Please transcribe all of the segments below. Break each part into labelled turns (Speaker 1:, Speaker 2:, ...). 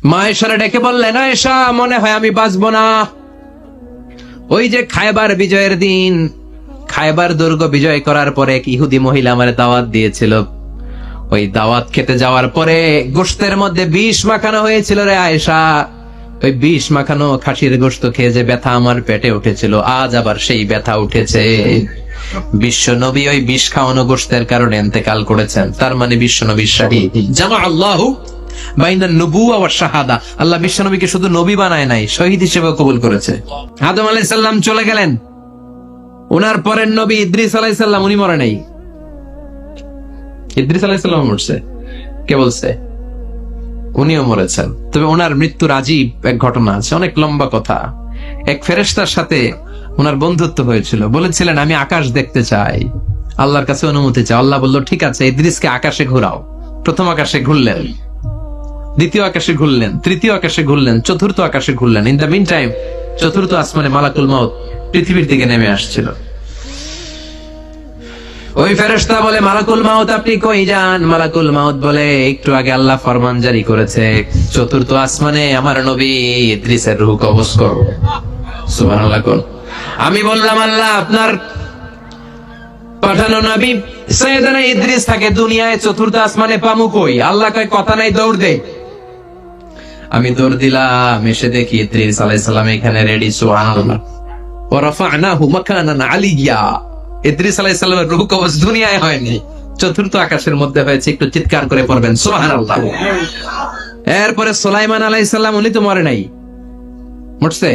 Speaker 1: মা আয়েশারে ডেকে বললেন, আয়েশা মনে হয় আমি বাঁচবো না। ওই যে খায়বার বিজয়ের দিন, খায়বার দুর্গ বিজয় করার পরে এক ইহুদি মহিলা আমার দাওয়াত দিয়েছিল। ওই দাওয়াত খেতে যাওয়ার পরে গোশতের মধ্যে বিষ মাখানো হয়েছিল রে আয়েশা। ওই বিষ মাখানো খাসির গোশত খেয়ে যে ব্যথা আমার পেটে উঠেছিল, আজ আবার সেই ব্যথা উঠেছে। বিশ্ব নবী ওই বিষ খাওয়ানো গোশতের কারণে ইন্তেকাল করেছেন। তার মানে বিশ্ব নবী শাহীদ। জামা আল্লাহু বাইনা নবুওয়া ওয়া শাহাদা। আল্লাহ বিশ্ব নবীকে শুধু নবী বানায় নাই, শহীদ হিসেবে কবুল করেছে। আদম আলাইহিস সালাম চলে গেলেন, ওনার পরের নবী ইদ্রিস আলাইহিস সালাম, উনি মরে নাই। ইদ্রিস আলাইহিস সালাম মরছে, কে বলছে? উনিও মরেছেন। তবে ওনার মৃত্যুর আজীব এক ঘটনা আছে, অনেক লম্বা কথা। এক ফেরেশতার সাথে ওনার বন্ধুত্ব হয়েছিল, বলেছিলেন আমি আকাশ দেখতে চাই, আল্লাহর কাছে অনুমতি চাই। আল্লাহ বলল ঠিক আছে, ইদ্রিসকে আকাশে ঘোরাও। প্রথম আকাশে ঘুরলেন, দ্বিতীয় আকাশে ঘুরলেন, তৃতীয় আকাশে ঘুরলেন, চতুর্থ আকাশে ঘুরলেন। ইন দ্য মিন টাইম চতুর্থ আসমানে মালাকুল মাউত পৃথিবীর দিকে নেমে আসছিল। ওই ফেরেশতা বলে, মালাকুল মাউত আপনি কই যান? মালাকুল মাউত বলে, একটু আগে আল্লাহ ফরমান জারি করেছে, চতুর্থ আসমানে আমার নবী ইদ্রিসের রূহ কবজ করো। সুবহানাল্লাহ। আমি বললাম, আল্লাহ আপনার পাঠানো নবী সাইয়েদনা ইদ্রিস থাকে দুনিয়ায়, চতুর্থ আসমানে পামু কই? আল্লাহ কয় কথা নাই, দৌড় দে। আমি দৌড় দিলাম, এসে দেখি ইদ্রিস আলাইহিস সালাম এখানে রেডি। সুবহানাল্লাহ। ওয়া রাফা'নাহু মাকানান আলিয়্যা। ইদ্রিস আলাইহিস সালামের রূহ কবজ দুনিয়ায় হয়নি, চতুর্থ আকাশের মধ্যে হয়েছে। একটু চিৎকার করে পড়বেন সুবহানাল্লাহ। এরপরে সুলাইমান আলাইহিস সালাম, উনি তো মরে নাই, মরছে।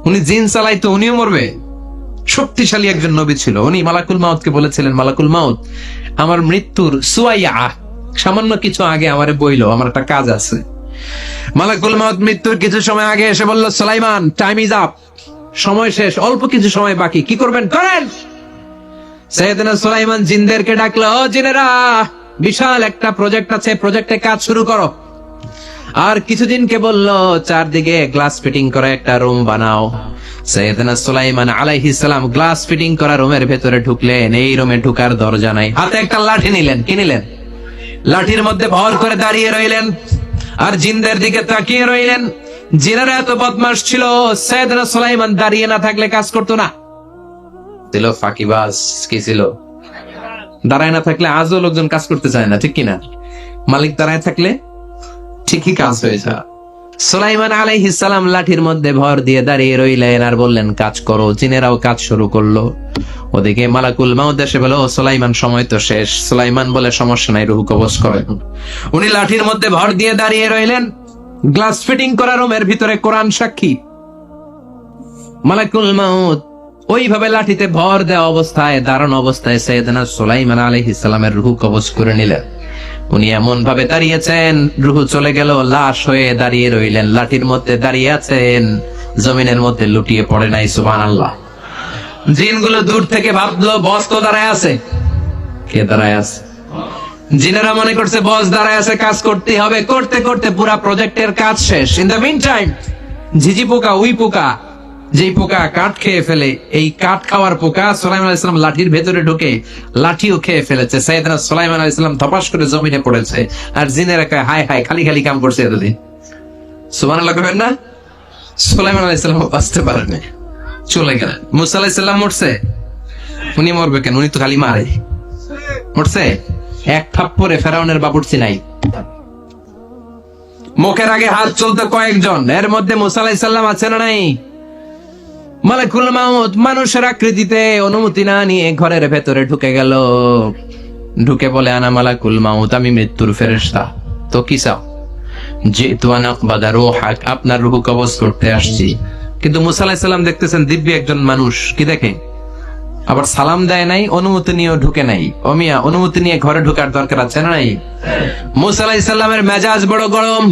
Speaker 1: উনি জিন চালাইতো, উনিও মরবে। শক্তিশালী একজন নবী ছিল। উনি মালাকুল মাউতকে বলেছিলেন, মালাকুল মাউত আমার মৃত্যুর সুয়াইয়া সামান্য কিছু আগে আমারে বইলো, আমার একটা কাজ আছে। মালাকুল মাউত মৃত্যুর কিছু সময় আগে এসে বলল, সুলাইমান টাইম ইজ আপ, সময় শেষ, অল্প কিছু সময় বাকি, কি করবেন করেন। সাইয়েদনা সুলাইমান জিনদেরকে ডাকলো, ও জিনেরা, বিশাল একটা প্রজেক্ট আছে, প্রজেক্টে কাজ শুরু করো। আর কিছুদিনকে বলল, চারদিকে গ্লাস ফিটিং করা একটা রুম বানাও। সাইয়েদনা সুলাইমান আলাইহিস সালাম গ্লাস ফিটিং করা রুমের ভেতরে ঢুকলেন। এই রুমে ঢুকার দরজা নাই, হাতে একটা লাঠি নিলেন। কি নিলেন? লাঠির মধ্যে ভর করে দাঁড়িয়ে রইলেন আর জিনদের দিকে তাকিয়ে রইলেন। জিনেরা এত বদমাশ ছিল, সাইয়েদনা সুলাইমান দাঁড়িয়ে না থাকলে কাজ করতো না। ছিল ফাঁকিবাজ। কি ছিল? দাঁড়ায় না থাকলে আজও লোকজন কাজ করতে চায় না, ঠিক কিনা? মালিক দাঁড়ায় থাকলে ঠিকই কাজ হয়ে যায়। সুলাইমান আলাইহিস সালাম লাঠির মধ্যে ভর দিয়ে দাঁড়িয়ে রইলেন আর বললেন, কাজ করো। জিনেরাও কাজ শুরু করলো। ওদিকে মালাকুল মাউত এসে বলে, ও সুলাইমান সময় তো শেষ। সুলাইমান বলে, সমস্যা নাই, রূহ কবজ করেন। উনি লাঠির মধ্যে ভর দিয়ে দাঁড়িয়ে রইলেন। গ্লাস ফিটিং করা রুমের ভিতরে কোরআন সাক্ষী। মালাকুল মাউত ওইভাবে লাঠিতে ভর দেওয়া অবস্থায়, দাঁড়ানো অবস্থায় সাইয়েদনা সুলাইমান আলাইহিস সালামের রূহ কবজ করে নিলেন। উনি এমন ভাবে দাঁড়িয়েছেন, রূহ চলে গেল, লাশ হয়ে দাঁড়িয়ে রইলেন। লাঠির মধ্যে দাঁড়িয়ে আছেন, জমিনের মধ্যে লুটিয়ে পড়ে নাই। সুবহানাল্লাহ। জিনগুলো দূর থেকে ভাবলো, বস তো দাঁড়ায় আছে। কে দাঁড়ায় আছে? জিনেরা মনে করছে বস দাঁড়ায় আছে, কাজ করতে হবে। করতে করতে পুরা প্রজেক্টের কাজ শেষ। ইন দ্য মিন টাইম ঝিঝি পোকা, উই পোকা, যেই পোকা কাঠ খেয়ে ফেলে, এই কাঠ খাওয়ার পোকা সুলাইমান আলাইহিস সালাম লাঠির ভেতরে ঢুকে লাঠিও খেয়ে ফেলেছে। সাইয়েদনা সুলাইমান আলাইহিস সালাম ধপাস করে জমিনে পড়েছে। আর জিনেরা কয়, হায় হায়, খালি খালি কাম করছে এতদিন। সুবহানাল্লাহ কবেন না? সুলাইমান আলাইহিস সালাম বাঁচতে পারেনি, চলে গেলেন। মুসা আলাইহিস সালাম মরছে, উনি মরবে কেন? উনি তো খালি মারে। মরছে এক থাপ্পড়ে ফেরাউনের বাবুর্চি নাই। মুখের আগে হাত চলতো কয়েকজন, এর মধ্যে মুসা আলাইহিস সালাম আছে না নাই? মালাকুল মাউত মানুষের আকৃতিতে অনুমতি না নিয়ে ঘরের ভেতরে ঢুকে গেল। ঢুকে বলে, আনা মালাকুল মাউত, আমি মৃত্যুর ফেরেশতা। তো কি চাও? জিতু আন আকবাদা রূহাক, আপনার রূহ কবজ করতে আসছি। কিন্তু মুসা আলাইহিস সালাম দেখতেছেন দিব্যি একজন মানুষ, কি দেখে? আবার সালাম দেয় নাই, অনুমতি নিয়েও ঢুকে নাই। অমিয়া, অনুমতি নিয়ে ঘরে ঢোকার দরকার আছে না নাই? মুসা আলাইহিস সালামের মেজাজ বড় গরম।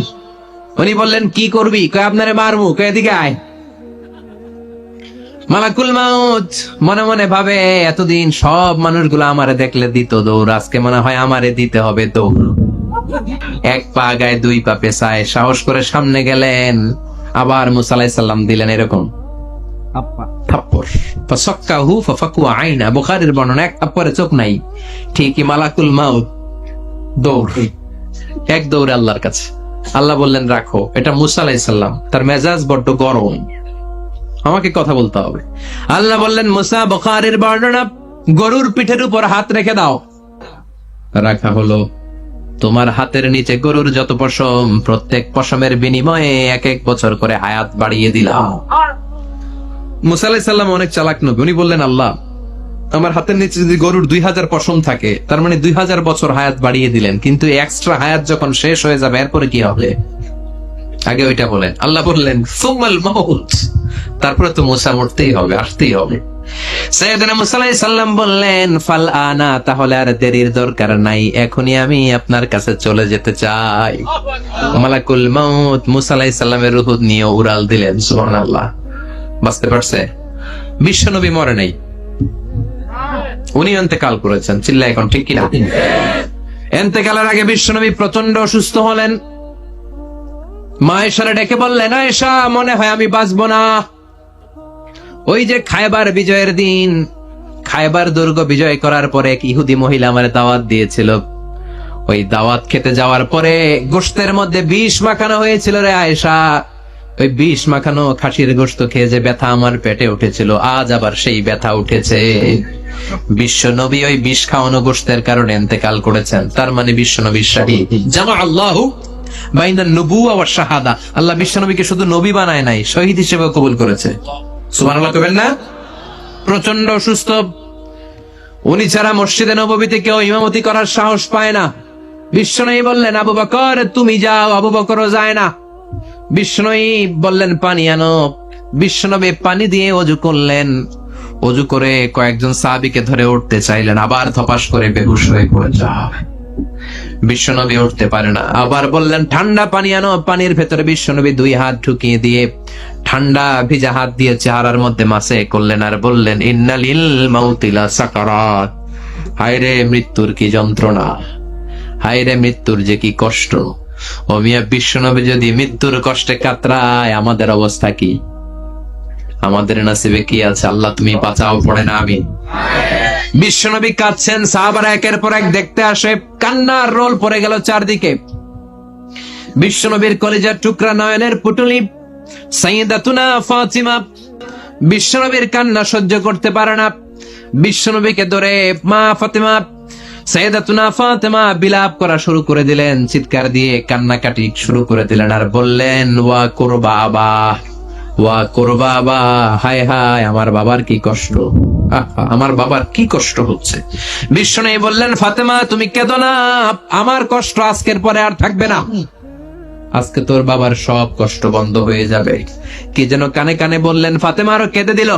Speaker 1: উনি বললেন, কি করবি? কয়, আপনারে মারমু। কয়, এদিকে আয়। মালাকুল মাউত মনে মনে ভাবে, এতদিন সব মানুষগুলো আমারে দেখলে দিত দৌড়, আজকে মনে হয় আমারে দিতে হবে দৌড়। এক পা গায়ে দুই পা পেছায় সাহস করে সামনে গেলেন। আবার মুসা আলাইহিস সালাম দিলেন এরকম থাপ্পড়। ফাসাক্কাহু ফাফাকুয়া আইনা, বুখারীর বর্ণনা, এক থাপ্পড়ে চোখ নাই। ঠিকই মালাকুল মাউত দৌড়, এক দৌড়ে আল্লাহর কাছে। আল্লাহ বললেন রাখো, এটা মুসা আলাইহিস সালাম, তার মেজাজ বড্ড গরম, আমাকে কথা বলতে হবে। আল্লাহ বললেন মুসা, বুখারীর বর্ণনা, গরুর পিঠের উপর হাত রেখে দাও। রাখা হলো। তোমার হাতের নিচে গরুর যত পশম, প্রত্যেক পশমের বিনিময়ে 1 বছর করে হায়াত বাড়িয়ে দিলাম। মুসা আলাইহিস সালাম অনেক চালাক নবী, উনি বললেন আল্লাহ, আমার হাতের নিচে যদি গরুর 2000 পশম থাকে, তার মানে 2000 বছর হায়াত বাড়িয়ে দিলেন, কিন্তু এক্সট্রা হায়াত যখন শেষ হয়ে যাবে এরপরে কি হবে? আগে ওইটা বলেন। আল্লাহ বললেন সুমাল মাউত, তারপরে তো মুসা মরতেই হবে, আসতেই হবে। সাইয়েদনা মুসা আলাইহিস সালাম বললেন ফাল আনা, তাহলে আর দেরির দরকার নাই, এখনই আমি আপনার কাছে চলে যেতে চাই। মালাকুল মাউত মুসা আলাইহিস সালামের রূহ নিয়ে উড়াল দিলেন। সুবহানাল্লাহ। বুঝতে পারছে? বিশ্বনবী মরে নাই, উনি ইন্তেকাল করেছেন। চিল্লা এখন ঠিক কিনা? ইন্তেকালের আগে বিশ্বনবী প্রচন্ড অসুস্থ হলেন। মা আয়েশারে ডেকে বললেন, আয়েশা, মনে হয় আমি বাঁচবো না। ওই যে খায়বার বিজয়ের দিন, খায়বার দুর্গ বিজয় করার পরে এক ইহুদি মহিলা আমার দাওয়াত দিয়েছিল। ওই দাওয়াত খেতে যাওয়ার পরে গোশতের মধ্যে বিষ মাখানো হয়েছিল রে আয়েশা। ওই বিষ মাখানো খাসির গোশত খেয়ে যে ব্যথা আমার পেটে উঠেছিল, আজ আবার সেই ব্যথা উঠেছে। বিশ্ব নবী ওই বিষ খাওয়ানো গোশতের কারণে ইন্তেকাল করেছেন। তার মানে বিশ্ব নবী শাহীদ। জামা আল্লাহু বাইনা নবুওয়া ওয়া শাহাদা, আল্লাহ বিশ্ব নবীকে শুধু নবী বানায় নাই, শহীদ হিসেবে কবুল করেছে। সুবহানাল্লাহ কইবেন না? প্রচন্ড অসুস্থ, উনি ছাড়া মসজিদে নববীতে কেউ ইমামতি করার সাহস পায় না। বিশ্বনবী বললেন আবু বকর তুমি যাও, আবু বকরও যায় না। বিশ্বনবী বললেন পানি আনো। বিশ্বনবী পানি দিয়ে ওযু করলেন। ওযু করে কয়েকজন সাহাবীকে ধরে উঠতে চাইলেন, আবার ধপাস করে বেহুশ হয়ে পড়ে যায়। বিশ্বনবী উঠতে পারে না। আবার বললেন ঠান্ডা পানি আনো। পানির ভেতরে বিশ্বনবী 2 হাত ঢুকিয়ে দিয়ে ঠান্ডা ভিজা হাত দিয়ে চেহারার মধ্যে মাসে করলেন, আর বললেন ইন্নালিল মাউতি লা সাকারাত, হায়রে মৃত্যুর কি যন্ত্রণা, হায়রে মৃত্যুর যে কি কষ্ট। ও মিয়া, বিশ্বনবী যদি মৃত্যুর কষ্টে কাতরায়, আমাদের অবস্থা কি? আমাদের নসিবে কি আছে? আল্লাহ তুমি বাঁচাও, পড়ে না আমি। বিশ্বনবী কাঁদছেন, সাহাবারা একের পর এক দেখতে আসে, কান্নার রোল পড়ে গেল চারদিকে। বিশ্বনবীর কলিজার টুকরা নয়নের পুটুলি সাইয়্যিদাতুনা ফাতিমা বিশ্বনবীর কান্না সহ্য করতে পারে না। বিশ্বনবীকে ধরে মা ফাতিমা, সাইয়্যিদাতুনা ফাতিমা বিলাপ করা শুরু করে দিলেন, চিৎকার দিয়ে কান্নাকাটি শুরু করে দিলেন, আর বললেন ওয়া কুরবাবা, ওয়া কুরবাবা, হায় হায় আমার বাবার কি কষ্ট, আমার বাবার কি কষ্ট হচ্ছে। বিশ্বনবী বললেন ফাতেমা তুমি কেঁদো না, আমার কষ্ট আজকের পরে আর থাকবে না, আজকে তোর বাবার সব কষ্ট বন্ধ হয়ে যাবে। কি যেন কানে কানে বললেন, ফাতেমা আরো কেঁদে দিল।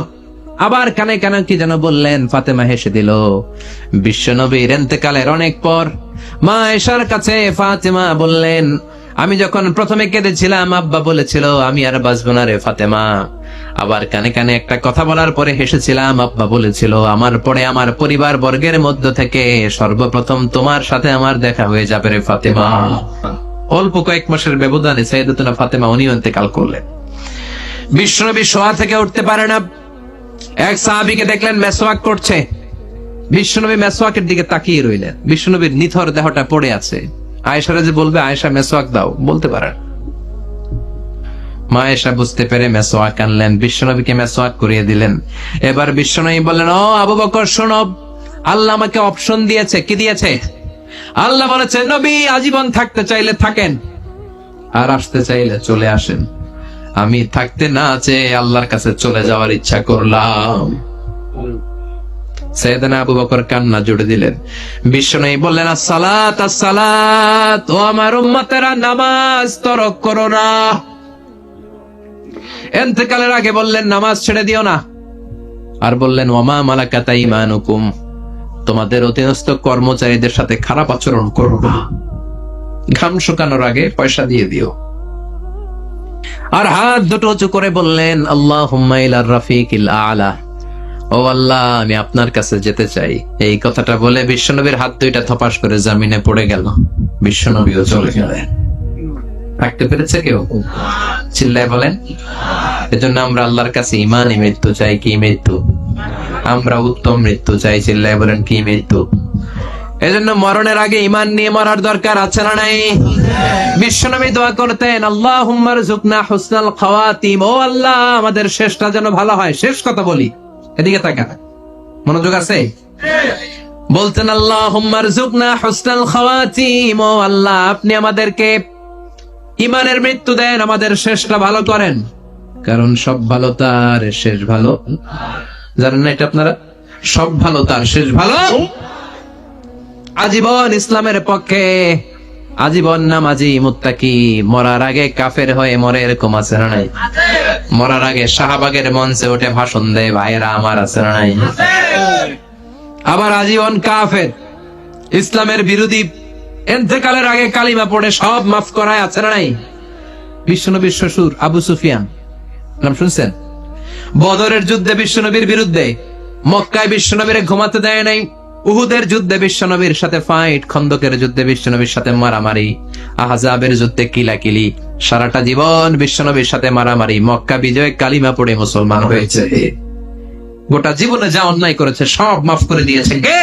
Speaker 1: আবার কানে কানে কি যেন বললেন, ফাতেমা হেসে দিল। বিশ্বনবীর ইন্তেকালের অনেক পর মা আয়েশার কাছে ফাতেমা বললেন, আমি যখন প্রথমে কেঁদেছিলাম আব্বা বলেছিল আমি আর বাঁচবো না রে ফাতেমা। আবার কানে কানে একটা কথা বলার পরে হেসেছিলাম, আব্বা বলেছিল আমার পরে আমার পরিবার বর্গের মধ্য থেকে সর্বপ্রথম তোমার সাথে আমার দেখা হয়ে যাবে রে ফাতেমা। অল্প কয়েক মাসের ব্যবধানে সাইয়্যিদাতুনা ফাতেমা উনি ইন্তেকাল করলেন। বিশ্বনবী শোয়া থেকে উঠতে পারে না। এক সাহাবীকে দেখলেন মেসওয়াক করছে। বিশ্বনবী মেসওয়াকের দিকে তাকিয়ে রইলেন। বিশ্বনবীর নিথর দেহটা পড়ে আছে। আয়েশারা যে বলবে আয়েশা মেসওয়াক দাও, বলতে পারেন। মা আয়েশা বুঝতে পেরে মেসওয়াক আনলেন, বিশ্বনবীকে মেসওয়াক করিয়ে দিলেন। এবার বিশ্বনবী বললেন, ও আবু বকর শোনো, আল্লাহ আমাকে অপশন দিয়েছে। কি দিয়েছে? আল্লাহ বলেছে নবী আজীবন থাকতে চাইলে থাকেন, আর আসতে চাইলে চলে আসেন। আমি থাকতে না চেয়ে আল্লাহর কাছে চলে যাওয়ার ইচ্ছা করলাম। সাইয়েদনা আবু বকর কান্না জুড়ে দিলেন। বিশ্বনবী বললেন, আসসালাত আসসালাত, ও আমার উম্মতেরা নামাজ তরক করো না। ইন্তেকালের আগে বললেন নামাজ ছেড়ে দিও না, আর বললেন ওয়ামা মালাকাত আইমানুকুম, তোমাদের অধীনস্থ কর্মচারীদের সাথে খারাপ আচরণ করো না। ঘাম শুকানোর আগে পয়সা দিয়ে দিও। আর হাত দুটো উঁচু করে বললেন আল্লাহুম্মা ইলার রাফিকিল আ'লা, ও আল্লাহ আমি আপনার কাছে যেতে চাই। এই কথাটা বলে বিশ্বনবীর হাত দুইটা থপাস করে জমিনে পড়ে গেল। বিশ্বনবীও চলে গেলেন। থাকতে পেরেছে কেউ? চিল্লায় বলেন। এজন্য আমরা আল্লাহর কাছে ঈমানি মৃত্যু চাই। কি মৃত্যু? আমরা উত্তম মৃত্যু চাই। চিল্লায় বলেন কি মৃত্যু? এজন্য মরণের আগে ঈমান নিয়ে মরার দরকার আছে না নাই? বিশ্বনবী দোয়া করতেন, আল্লাহুম্মা রযুকনা হুসনাল খাওয়াতিম, ও আল্লাহ আমাদের শেষটা যেন ভালো হয়। শেষ কথা বলি, এদিকে তাকান, মনোযোগ আছে? বলতেন আল্লাহুম্মা রযুকনা হুসনাল খাওয়াতিম, ও আল্লাহ আপনি আমাদেরকে ঈমানের মৃত্যু দেন, আমাদের শেষটা ভালো করেন। কারণ সব ভালো তার শেষ ভালো, জানেন না এটা আপনারা? সব ভালো তার শেষ ভালো। আজীবন ইসলামের পক্ষে, আজীবন নামাজি মুত্তাকি, মরার আগে কাফের হয়ে মরে, এরকম আছে না নাই? মরার আগে শাহবাগের মঞ্চে উঠে ভাষণ দেয়, ভাইয়েরা আমার, আছে না নাই? আবার আজীবন কাফের, ইসলামের বিরোধী, ইন্তেকালের আগে কালিমা পড়ে সব মাফ করায়, আছে না নাই? বিশ্বনবীর শ্বশুর আবু সুফিয়ান, নাম শুনছেন? বদরের যুদ্ধে বিশ্বনবীর বিরুদ্ধে, মক্কায় বিশ্বনবীরে ঘুমাতে দেয় নাই, উহুদের যুদ্ধে বিশ্বনবীর সাথে ফাইট, খন্দকের যুদ্ধে বিশ্বনবীর সাথে মারামারি, আহজাবের যুদ্ধে কিলাকিলি, সারাটা জীবন বিশ্বনবীর সাথে মারামারি, মক্কা বিজয় কালিমা পড়ে মুসলমান হয়েছে। গোটা জীবনে যা অন্যায় করেছে সব মাফ করে দিয়েছে কে?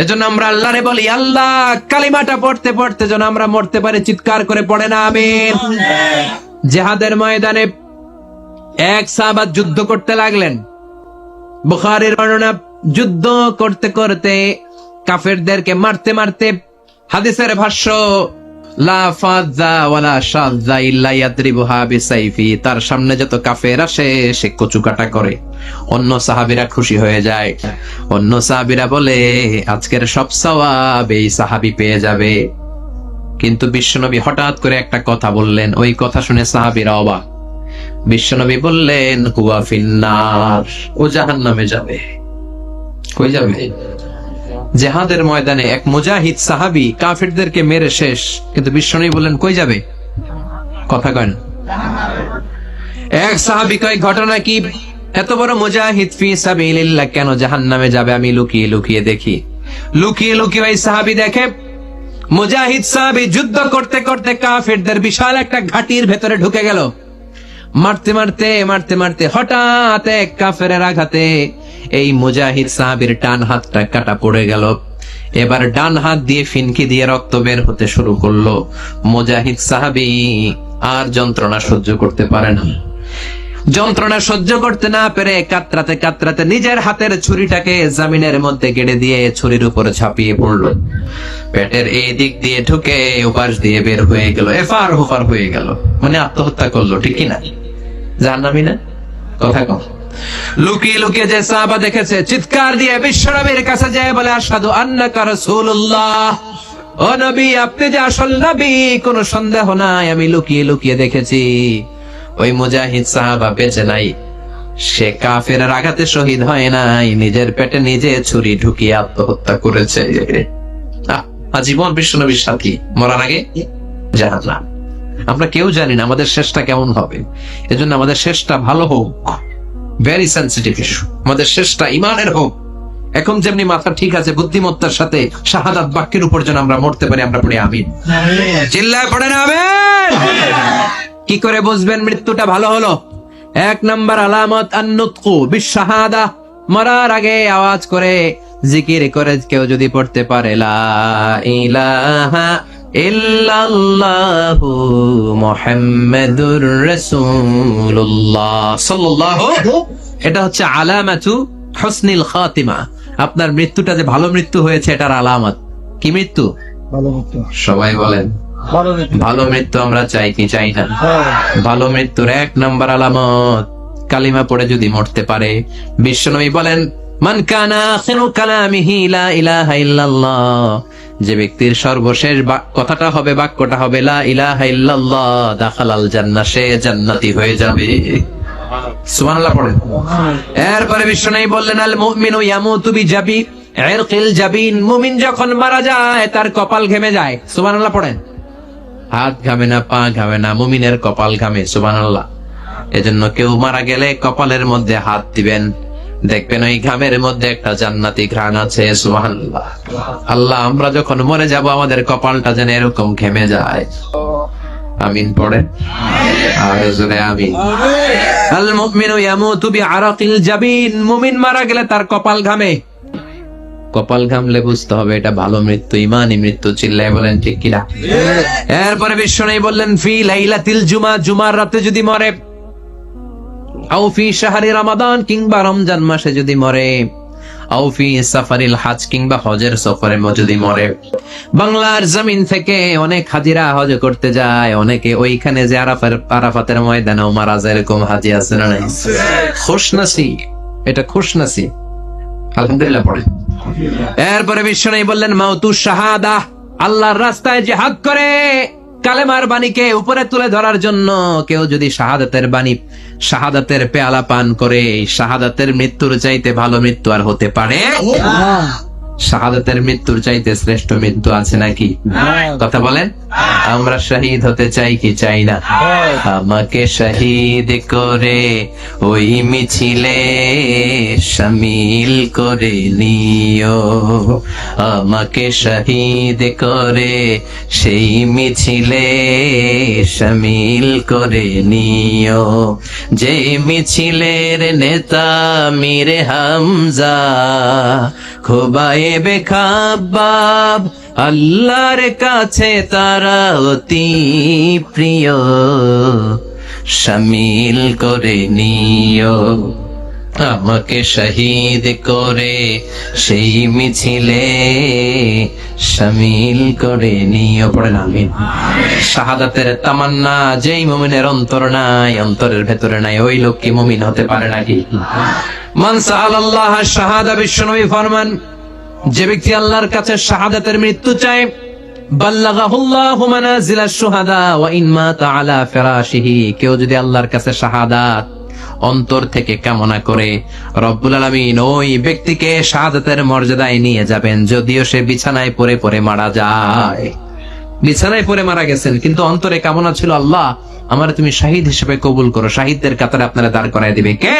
Speaker 1: এজন্য আমরা আল্লাহরে বলি, আল্লাহ কালিমাটা পড়তে পড়তে যেন আমরা মরতে পারি, চিৎকার করে পড়ে না আমিন। জিহাদের ময়দানে এক সাহাবা যুদ্ধ করতে লাগলেন, বুখারীর বর্ণনা, যুদ্ধ করতে করতে কাফেরদেরকে মারতে মারতে, হাদিসের ভাষ্য, লা ফাযা ওয়ালা শাযা ইল্লা ইয়াদরিবুহা বিসাইফি, তার সামনে যত কাফের আসে সে কচুকাটা করে। অন্য সাহাবীরা খুশি হয়ে যায়, অন্য সাহাবীরা বলে আজকের সব সওয়াব এই সাহাবী পেয়ে যাবে। কিন্তু বিশ্বনবী হঠাৎ করে একটা কথা বললেন, ওই কথা শুনে সাহাবীরা অবাক। বিশ্বনবী বললেন, হুয়া ফিন্নার, ও জাহান্নামে যাবে। কই যাবে? জিহাদের ময়দানে এক মুজাহিদ সাহাবী কাফেরদেরকে মেরে শেষ, কিন্তু বিশ্বনবী বললেন কই যাবে? কথা কয় না। এক সাহাবী কয়, ঘটনা কি? এত বড় মুজাহিদ ফি সাবিলিল্লাহ কেন জাহান্নামে যাবে? আমি লুকিয়ে লুকিয়ে দেখি। লুকিয়ে লুকিয়ে ওই সাহাবী দেখে, মুজাহিদ সাহাবী যুদ্ধ করতে করতে কাফেরদের বিশাল একটা ঘাটির ভেতরে ঢুকে গেল। মারতে মারতে মারতে মারতে হঠাৎ এক কাফেরের আঘাতে এই মুজাহিদ সাহাবীর ডান হাতটা কাটা পড়ে গেল। এবার ডান হাত দিয়ে ফিনকি দিয়ে রক্ত বের হতে শুরু করলো। মুজাহিদ সাহাবী আর যন্ত্রণা সহ্য করতে পারে না। যন্ত্রণা সহ্য করতে না পেরে কাতরাতে কাতরাতে নিজের হাতের ছুরিটাকে জমিনের মধ্যে গেড়ে দিয়ে ছুরির উপরে ছাপিয়ে পড়লো। পেটের এই দিক দিয়ে ঢুকে ওপাশ দিয়ে বের হয়ে গেল, এফার ওপার হয়ে গেল, মানে আত্মহত্যা করলো। ঠিক কিনা? জাহান্নামী না? কথা কম। লুকিয়ে লুকিয়ে যে সাহাবা দেখেছে, চিৎকার দিয়ে বিশ্বনবীর কাছে যায় বলে, আশহাদু আন্নাকা রাসূলুল্লাহ, ও নবী আপনি যে আসল নবী, কোনো সন্দেহ নাই, আমি লুকিয়ে লুকিয়ে দেখেছি। ওই মুজাহিদ সাহাবা বেঁচে নাই, সে কাফেরের আঘাতে শহীদ হয় নাই, নিজের পেটে নিজে ছুরি ঢুকিয়ে আত্মহত্যা করেছে। আজীবন বিশ্বনবীর সাথী, মরার আগে জাহান্নাম। আমরা কেউ জানি না আমাদের শেষটা কেমন হবে, এজন্য আমাদের শেষটা ভালো হোক। ভেরি সেনসিটিভ ইস্যু, আমাদের শেষটা ইমানের হোক। এখন যেমনি মাথা ঠিক আছে, বুদ্ধিমত্তার সাথে শাহাদাত বাক্যের উপর যেন আমরা মরতে পারি, আমরা পড়ে আমিন, চিল্লায় পড়ে না আমিন। কি করে বুঝবেন মৃত্যুটা ভালো হলো? এক নাম্বার আলামত আন-নুতকু বিশ-শাহাদা, মরার আগে আওয়াজ করে জিকির করে কেউ যদি পড়তে পারে, লা ইলাহা ইল্লাল্লাহু মুহাম্মাদুর রাসূলুল্লাহ সাল্লাল্লাহু, এটা হচ্ছে আলামাতু হুসনিল খাতিমা। আপনার মৃত্যুটা যে ভালো মৃত্যু হয়েছে এটার আলামত। কি মৃত্যু? ভালো মৃত্যু। সবাই বলেন ভালো মৃত্যু আমরা চাই কি চাই না? ভালো মৃত্যুর এক নাম্বার আলামত কালিমা পড়ে যদি মরতে পারে। বিশ্বনবী বলেন, মান কানা আখিরু কালামিহি লা ইলাহা ইল্লাল্লাহ, যে ব্যক্তির সর্বশেষ কথাটা হবে, বাক্যটা হবে লা ইলাহা ইল্লাল্লাহ, দাখালাল জান্নাহ, সে জান্নাতি হয়ে যাবে। সুবহানাল্লাহ পড়েন। এরপরে বিশ্বনবী বললেন, আল মুমিনু ইয়ামুতু বিজাবি ইরকিল জাবিন, মুমিন যখন মারা যায় তার কপাল ঘেমে যায়। সুবহানাল্লাহ পড়েন। হাত ঘামে না, পা ঘামে না, মুমিনের কপাল ঘামে। সুবহানাল্লাহ। এজন্য কেউ মারা গেলে কপালের মধ্যে হাত দিবেন, দেখবেন ওই ঘামের মধ্যে একটা জান্নাতি ঘ্রাণ আছে। সুবহানাল্লাহ। আল্লাহ আমরা যখন মরে যাব আমাদের কপালটা যেন এরকম ঘেমে যায়। আমিন পড়েন। আর জোরে আমিন। আল মুমিনু ইয়ামুতু বিআরাকিল জাবিন, মুমিন মারা গেলে তার কপাল ঘামে। কপাল ঘামলে বুঝতে হবে এটা ভালো মৃত্যু, ইমানি মৃত্যু। চিল্লায় বলেন ঠিক কিনা? এরপরে বিশ্বনবী বললেন ফি লাইলাতিল জুমা, জুমার রাতে যদি মরে, আও ফি শাহরি রমাদান, কিংবা রমজান মাসে যদি মরে, আও ফি সাফারিল হজ, কিংবা হজের সফরে যদি মরে। বাংলার জমিন থেকে অনেক হাজিরা হজ করতে যায়, অনেকে ওইখানে যে আরাফাতের ময়দানেও মারা যায়, এরকম হাজি আছে না নাই? খুশনসিব, এটা খুশনসিব। আলহামদুলিল্লাহ পড়ে। এরপরে বিশ্বনবী বললেন মাউতু শাহাদা, আল্লাহর রাস্তায় জিহাদ করে কালেমার বাণীকে উপরে তুলে ধরার জন্য কেউ যদি শাহাদাতের বাণী, শাহাদাতের পেয়ালা পান করে, শাহাদাতের মৃত্যুর চাইতে ভালো মৃত্যু আর হতে পারে? শাহাদাতের মৃত্যুর চাইতে শ্রেষ্ঠ মৃত্যু আছে নাকি? কথা বলেন। আমরা শহীদ হতে চাই কি চাই না? আমাকে শহীদ করে ওই মিছিলে শামিল করে নিও, আমাকে শহীদ করে সেই মিছিলে শামিল করে নিও, যে মিছিলের নেতা মীরে হামজা, খোবায়েবে খাব্বাব, আল্লাহর কাছে তারা অতি প্রিয়, শামিল করে নিও, আমাকে শহীদ করে সেই মিছিলে শামিল করে নিও। পড়েন আমিন। শাহাদাতের তামান্না যেই মুমিনের অন্তর নাই, অন্তরের ভেতরে নাই, ওই লোক কি মুমিন হতে পারে নাকি? মান সাআলাল্লাহ শাহাদা, বিশ্বনবী ফরমান, যে ব্যক্তি আল্লাহর কাছে শাহাদাতের মৃত্যু চায়, বাল্লাগাহুল্লাহু মানাজিলাশ শুহাদা ওয়া ইন মাতা আলা ফিরাশিহি, কেউ যদি আল্লাহর কাছে শাহাদাত অন্তর থেকে কামনা করে, রব্বুল আলামিন ওই ব্যক্তিকে শাহাদাতের মর্যাদায় নিয়ে যাবেন, যদিও সে বিছানায় পড়ে পড়ে মারা যায়। বিছানায় পড়ে মারা গেছেন, কিন্তু অন্তরে কামনা ছিল আল্লাহ আমার তুমি শাহিদ হিসেবে কবুল করো, শাহিদদের কাতারে আপনারা দাঁড় করায় দিবে কে?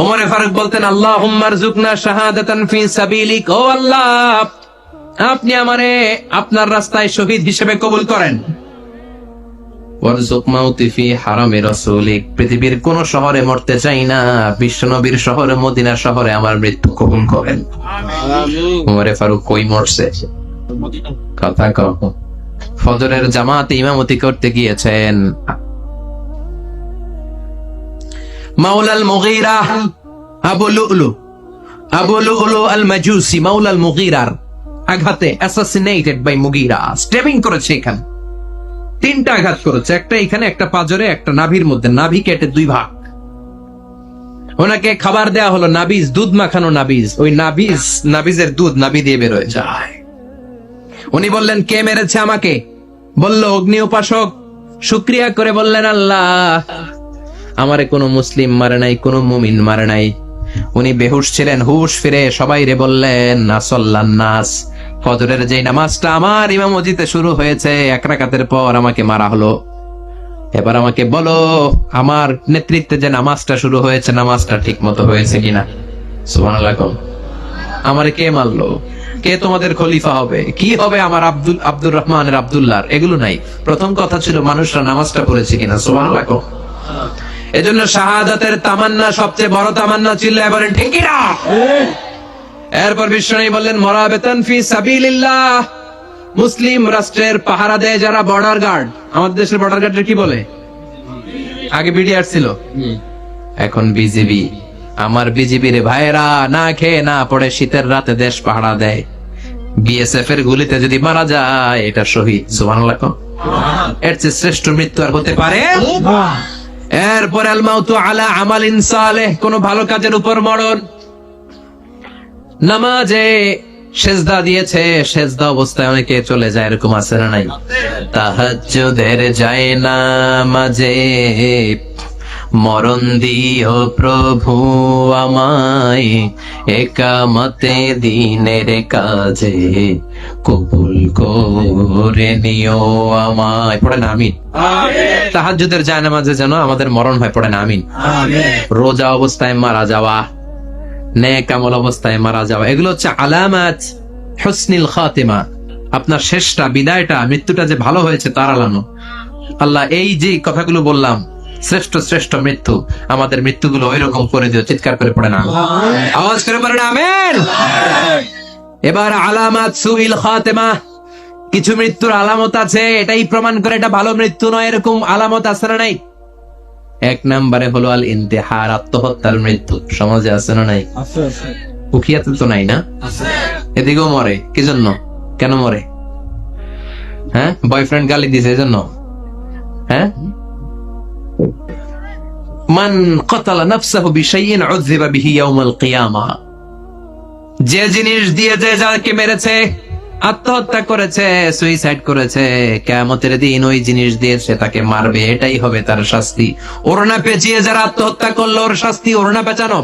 Speaker 1: ওমর ফারুক বলতেন আল্লাহুম্মা রযুকনা শাহাদাতান ফি সাবিলিক, ও আল্লাহ আপনি আমারে আপনার রাস্তায় শহীদ হিসেবে কবুল করেন। ওয়ারযুক মাউতি ফি হারামি রাসূলিক, পৃথিবীর কোন শহরে মরতে চাই না, বিশ্বনবীর শহরে মদিনা শহরে আমার মৃত্যু কবুল করেন। ওমর ফারুক কই মরছে? কথা কও। ফজরের জামাতে ইমামতি করতে গিয়েছেন, মাওলাল মুগীরা আবু লুলু আল মাজুসি, মাওলাল মুগীরার আঘাতে অ্যাসাসিনেটেড বাই মুগীরা, স্টেপিং করেছে এখানে, তিনটা আঘাত করেছে, একটা এখানে, একটা পাজরে, একটা নাভির মধ্যে, নাভি কেটে দুই ভাগ। ওনাকে খাবার দেয়া হলো নাবিজ, দুধ মাখানো নাবিজ, ওই নাবিজের দুধ নাভি দিয়ে বের হয়ে যায়। উনি বললেন কে মেরেছে আমাকে? বলল অগ্নি উপাসক। শুকরিয়া করে বললেন আল্লাহ আমারে কোনো মুসলিম মারে নাই, কোনো মুমিন মারে নাই। উনি বেহুশ ছিলেন, হুশ ফিরে সবাই রে বললেন আসল্লান নাস, ফজরের যে নামাজটা আমার ইমামতিতে শুরু হয়েছে, এক রাকাতের পর আমাকে মারা হলো, এবার আমাকে বলো আমার নেতৃত্বে যে নামাজটা শুরু হয়েছে নামাজটা ঠিক মতো হয়েছে কিনা। সুবহানাল্লাহ। আমারে কে মারলো? কে তোমাদের খলিফা হবে? কি হবে আমার আব্দুর রহমানের আব্দুল্লাহর? এগুলো নাই, প্রথম কথা ছিল মানুষরা নামাজটা পড়েছে কিনা। সুবহানাল্লাহ। এজন্য শাহাদাতের তামান্না সবচেয়ে বড় তামান্না ছিল, এবারে ঠিক কিনা? এরপর বিশ্বনবী বললেন মুরাবিতান ফি সাবিলিল্লাহ, মুসলিম রাষ্ট্রের পাহারা দেয় যারা বর্ডার গার্ড। আমাদের দেশের বর্ডার গার্ডের কি বলে? আগে বিডিআর ছিল, এখন বিজিবি। আমার বিজিবির ভাইয়েরা না খেয়ে না পড়ে শীতের রাতে দেশ পাহারা দেয়, বিএসএফ এর গুলিতে যদি মারা যায় এটা শহীদ। সুবহানাল্লাহ। এর চেয়ে শ্রেষ্ঠ মৃত্যু আর হতে পারে? এরপর আল মাউতু আলা আমালিন সালেহ, কোন ভালো কাজের উপর মরণ। নামাজে সেজদা দিয়েছে, সেজদা অবস্থায় অনেকে চলে যায়, এরকম আছে না নাই? তাহাজ্জুদের যায় নামাজে মরণ দিও প্রভু আমায়, একামতে দিনের কাজে কবুল করে নিও আমায়। পড়েন আমিন। তাহাজ্জুদের জায়নামাজে যেন আমাদের মরণ হয়, পড়েন আমিন। রোজা অবস্থায় মারা যাওয়া, নেক আমল অবস্থায় মারা যাওয়া, এগুলো হচ্ছে আলামাত হুসনিল খাতিমা, আপনার শেষটা, বিদায়টা, মৃত্যুটা যে ভালো হয়েছে তার আলামত। আল্লাহ এই যে কথাগুলো বললাম, শ্রেষ্ঠ শ্রেষ্ঠ মৃত্যু, আমাদের মৃত্যুগুলো ওইরকম করে দিও। চিৎকার করে পড়ে না, আওয়াজ করে পড়ে না আমিন। এবার আলামাত সুইল খাতেমা, কিছু মৃত্যুর আলামত আছে, এটাই প্রমাণ করে এটা ভালো মৃত্যু নয়, এরকম আলামত আছে না নাই? এক নম্বরে হলো আল ইন্তেহার, আত্মহত্যার মৃত্যু। সমাজে আছে না নাই? উখিয়াতে তো নাই না? এদিকেও মরে, কি জন্য? কেন মরে? হ্যাঁ, বয়ফ্রেন্ড গালি দিছে এই জন্য? হ্যাঁ, মান কতালা নাফসাহু বিশাইইন উযযিবা বিহি ইয়াউমাল কিয়ামাহ, যে জিনিস দিয়ে যে যাকে মেরেছে, আত্মহত্যা করেছে, সুইসাইড করেছে, কিয়ামতের দিন ওই জিনিস দিয়ে সে তাকে মারবে, এটাই হবে তার শাস্তি। ওড়না পেঁচিয়ে যারা আত্মহত্যা করলো ওর শাস্তি ওড়না পেঁচানো,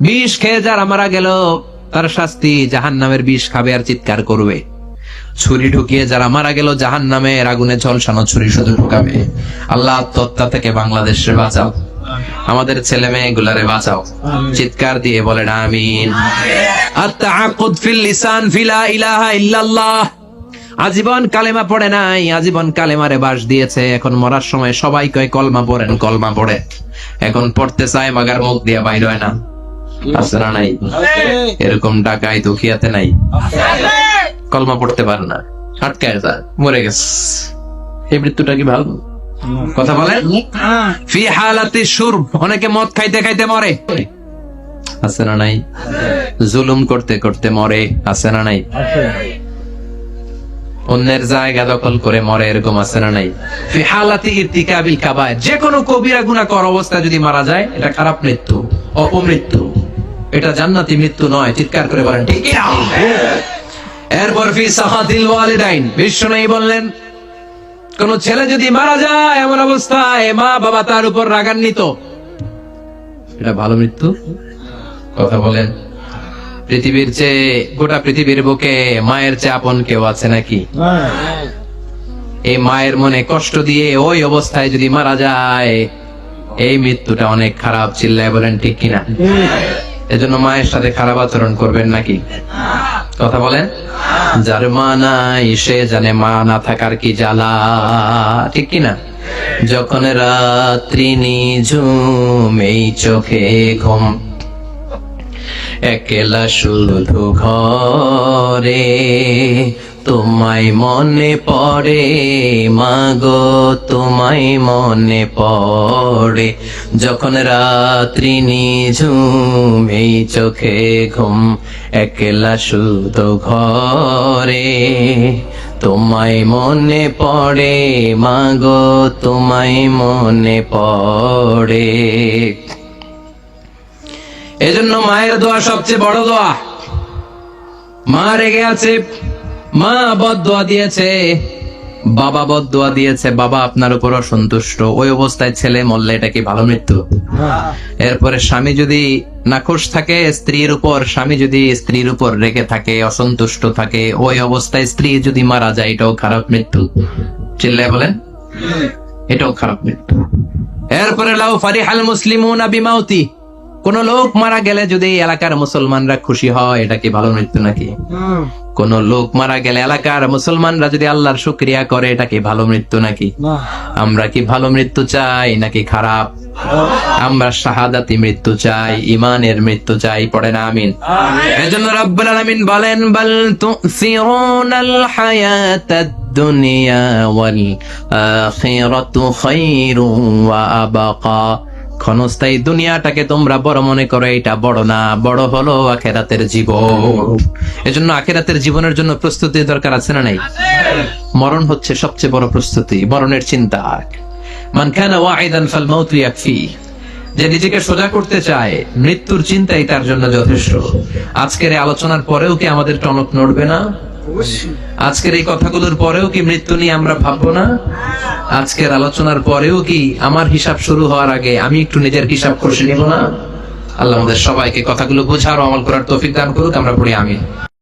Speaker 1: বিষ খেয়ে যারা মারা গেল তার শাস্তি জাহান্নামের বিষ খাবে আর চিৎকার করবে। ছুরি ঢুকিয়ে যারা মারা গেল জাহান্নামের আগুনে ঝলসানো ছুরি শুধু ঢুকাবে। আল্লাহ আত্মহত্যা থেকে বাংলাদেশে বাঁচাও, আমাদের ছেলে মেয়ে গুলারে বাঁচাও। চিৎকার দিয়ে বলেন আমিন। আত-তাআক্কুদ ফিল লিসান ফিলা ইলাহা ইল্লাল্লাহ, আজীবন কালেমা পড়ে নাই, আজীবন কালেমারে বাস দিয়েছে, এখন মরার সময় সবাই কয় কলমা পড়েন, কলমা পড়ে, এখন পড়তে চায় মাগার মুখ দিয়ে বাইর হয় না। আছে না নাই? এরকম ডাকাই দুখিয়াতে নাই, কলমা পড়তে পারে না, আটকায় যায়, মরে গেছে। এই মৃত্যুটা কি ভালো কথা বলেন? ফি হালাতি শুরব, অনেকে মদ খাইতে খাইতে মরে, আছে না নাই? জুলুম করতে করতে মরে, আছে না নাই? অন্যের জায়গা দখল করে মরে, এরকম আছে না নাই? ফি হালাতি ইরতিকাবিল কাবায়ের, যে কোনো কবিরা গুনাহ কর অবস্থায় যদি মারা যায় এটা খারাপ মৃত্যু, অপমৃত্যু, এটা জান্নাতি মৃত্যু নয়। চিৎকার করে বলেন ঠিক কি না? এরপর ফি সাহাদিল ওয়ালিদাইন, বিশ্বনবী বললেন কোন ছেলে যদি মারা যায় এমন অবস্থায় মা বাবা তার উপর রাগান্বিত, এটা ভালো মৃত্যু? কথা বলেন। পৃথিবীর চেয়ে, গোটা পৃথিবীর বুকে মায়ের চেয়ে আপন কেউ আছে নাকি? এই মায়ের মনে কষ্ট দিয়ে ওই অবস্থায় যদি মারা যায়, এই মৃত্যুটা অনেক খারাপ। চিল্লায় বলেন ঠিক কিনা? এজন্য মায়ের সাথে খারাপ আচরণ করবেন নাকি? কথা বলেন। যার মা নাই সে জানে মা না থাকার কি জ্বালা, ঠিক কিনা? যখন রাত্রি নিঝুম এই চোখে ঘুম, একলা শুধু ঘরে তোমায় মনে পড়ে, মাগো তোমায় মনে পড়ে, যখন রাত্রি নিঝুম এই চোখে ঘুম, একলা শুধু ঘরে তোমায় মনে পড়ে, মাগো তোমায় মনে পড়ে। এজন্য মায়ের দোয়া সবচেয়ে বড় দোয়া। মা রেগে আছে, মা বদদোয়া দিয়েছে, বাবা বদদোয়া দিয়েছে, বাবা আপনার উপর অসন্তুষ্ট, ওই অবস্থায় ছেলে মরলে এটা কি ভালো মৃত্যু? এরপরে স্বামী যদি নাখোশ থাকে স্ত্রীর উপর, স্বামী যদি স্ত্রীর উপর রেগে থাকে, অসন্তুষ্ট থাকে, ওই অবস্থায় স্ত্রী যদি মারা যায়, এটাও খারাপ মৃত্যু। চিল্লায় বলেন, এটাও খারাপ মৃত্যু। এরপরে লাউ ফারিহাল মুসলিমুনা বিমাউতি, কোন লোক মারা গেলে যদি এলাকার মুসলমানরা খুশি হয়, এটা কি ভালো মৃত্যু নাকি? কোন লোক মারা গেলে এলাকার মুসলমানরা যদি আল্লাহর শুকরিয়া করে, এটা কি ভালো মৃত্যু নাকি? আমরা কি ভালো মৃত্যু চাই নাকি খারাপ? আমরা শাহাদাতি মৃত্যু চাই, ঈমানের মৃত্যু চাই। পড়েন আমিন। এজন্য রব্বুল আলামিন বলেন বাল তুসিরুনাল হায়াতাদ দুনিয়া ওয়াল আখিরাতু খায়রুন ওয়া আবকা, ক্ষণস্থায়ী দুনিয়াটাকে তোমরা বড় মনে করো, এটা বড় না, বড় হলো আখিরাতের জীবন। এজন্য আখিরাতের জীবনের জন্য প্রস্তুতি দরকার, আছে না নাই? মরণ হচ্ছে সবচেয়ে বড় প্রস্তুতি, মরণের চিন্তা। মান কানা ওয়াইদান ফাল মাউতু ইয়াকফি, যে নিজেকে সোজা করতে চায় মৃত্যুর চিন্তাই তার জন্য যথেষ্ট। আজকের এই আলোচনার পরেও কি আমাদের টনক নড়বে না? আজকের এই কথাগুলোর পরেও কি মৃত্যু নিয়ে আমরা ভাববো না? আজকের আলোচনার পরেও কি আমার হিসাব শুরু হওয়ার আগে আমি একটু নিজের হিসাব কষে নিব না? আল্লাহ আমাদের সবাইকে কথাগুলো বোঝার ও আমল করার তৌফিক দান করুক। আমরা পড়ি আমিন।